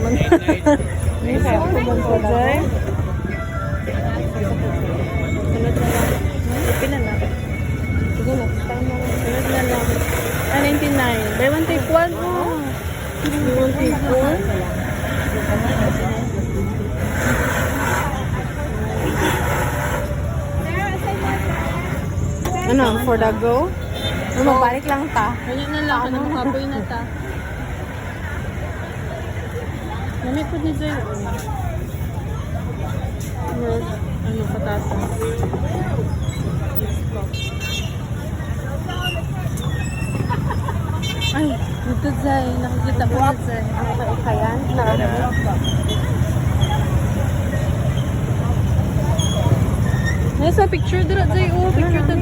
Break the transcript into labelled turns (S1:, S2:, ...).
S1: naman. May sa pumunta dyan. Sunod na lang. Pila na. Sige na. Sunod na lang. 99. Buy one take one. Buy one take one. Ano? For the go? Mabalik lang ta.
S2: Ganyan na lang. Anong kapoy na ta. Namit po ni Joy. Ano, patata. Ay, dito Joy. Nakikita ko na Joy.
S1: Kayan?
S2: Nasa picture dito Joy. Oh, picture dito.